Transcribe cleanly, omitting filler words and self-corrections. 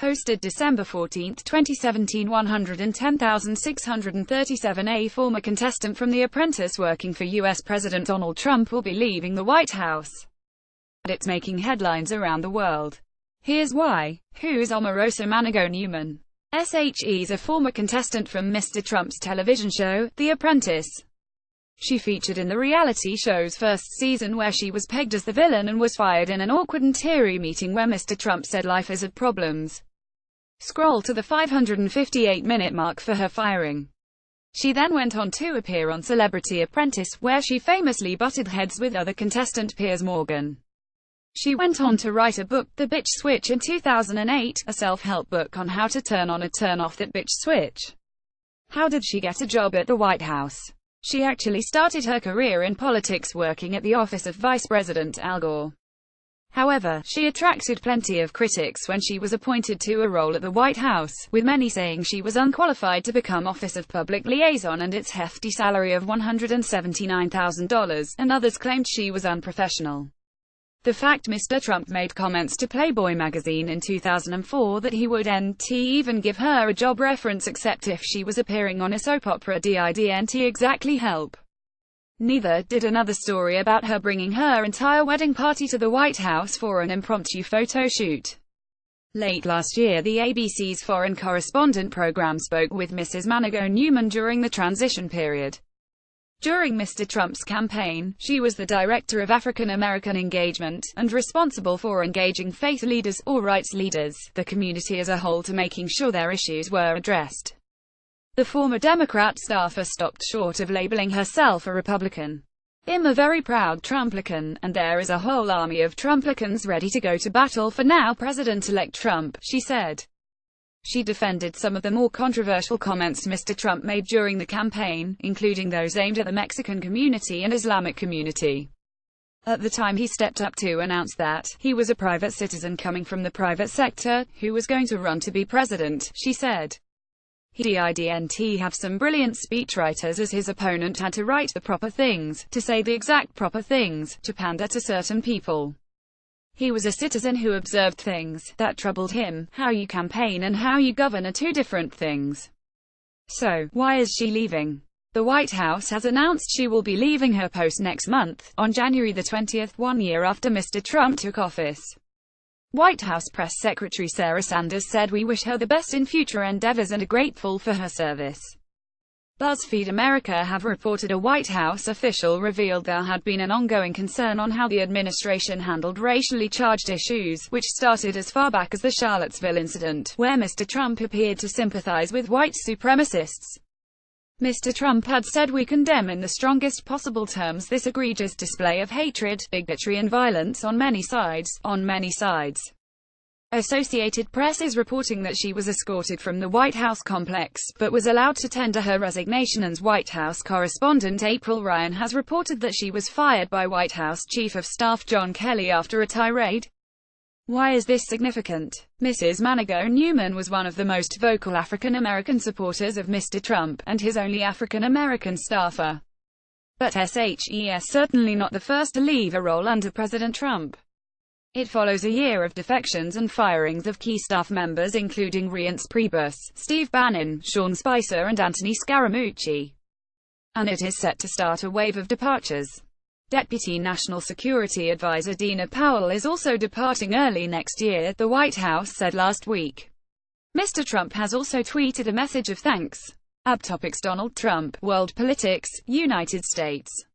posted December 14, 2017, 110,637. A former contestant from The Apprentice working for U.S. President Donald Trump will be leaving the White House. And it's making headlines around the world. Here's why. Who's Omarosa Manigault-Newman? SHE's a former contestant from Mr. Trump's television show, The Apprentice. She featured in the reality show's first season, where she was pegged as the villain and was fired in an awkward and teary meeting where Mr. Trump said life has had problems. Scroll to the 558-minute mark for her firing. She then went on to appear on Celebrity Apprentice, where she famously butted heads with other contestant Piers Morgan. She went on to write a book, The Bitch Switch, in 2008, a self-help book on how to turn on or turn off that bitch switch. How did she get a job at the White House? She actually started her career in politics working at the office of Vice President Al Gore. However, she attracted plenty of critics when she was appointed to a role at the White House, with many saying she was unqualified to become Office of Public Liaison and its hefty salary of $179,000, and others claimed she was unprofessional. The fact Mr. Trump made comments to Playboy magazine in 2004 that he would even give her a job reference except if she was appearing on a soap opera didn't exactly help. Neither did another story about her bringing her entire wedding party to the White House for an impromptu photo shoot. Late last year, the ABC's Foreign Correspondent program spoke with Mrs. Manigault-Newman during the transition period. During Mr. Trump's campaign, she was the Director of African American Engagement, and responsible for engaging faith leaders, or rights leaders, the community as a whole, to making sure their issues were addressed. The former Democrat staffer stopped short of labeling herself a Republican. "I'm a very proud Trumplican, and there is a whole army of Trumplicans ready to go to battle for now President-elect Trump," she said. She defended some of the more controversial comments Mr. Trump made during the campaign, including those aimed at the Mexican community and Islamic community. At the time, he stepped up to announce that he was a private citizen coming from the private sector, who was going to run to be president, she said. He didn't have some brilliant speechwriters, as his opponent had to write the proper things, to say the exact proper things, to pander to certain people. He was a citizen who observed things that troubled him. How you campaign and how you govern are two different things. So, why is she leaving? The White House has announced she will be leaving her post next month, on January the 20th, 1 year after Mr. Trump took office. White House Press Secretary Sarah Sanders said, "We wish her the best in future endeavors and are grateful for her service." BuzzFeed America have reported a White House official revealed there had been an ongoing concern on how the administration handled racially charged issues, which started as far back as the Charlottesville incident, where Mr. Trump appeared to sympathize with white supremacists. Mr. Trump had said, "We condemn in the strongest possible terms this egregious display of hatred, bigotry and violence on many sides." Associated Press is reporting that she was escorted from the White House complex, but was allowed to tender her resignation, and White House correspondent April Ryan has reported that she was fired by White House Chief of Staff John Kelly after a tirade. Why is this significant? Mrs. Manigault-Newman was one of the most vocal African American supporters of Mr. Trump, and his only African American staffer. But SHE is certainly not the first to leave a role under President Trump. It follows a year of defections and firings of key staff members including Reince Priebus, Steve Bannon, Sean Spicer and Anthony Scaramucci. And it is set to start a wave of departures. Deputy National Security Advisor Dina Powell is also departing early next year, the White House said last week. Mr. Trump has also tweeted a message of thanks. Topics: Donald Trump, world politics, United States.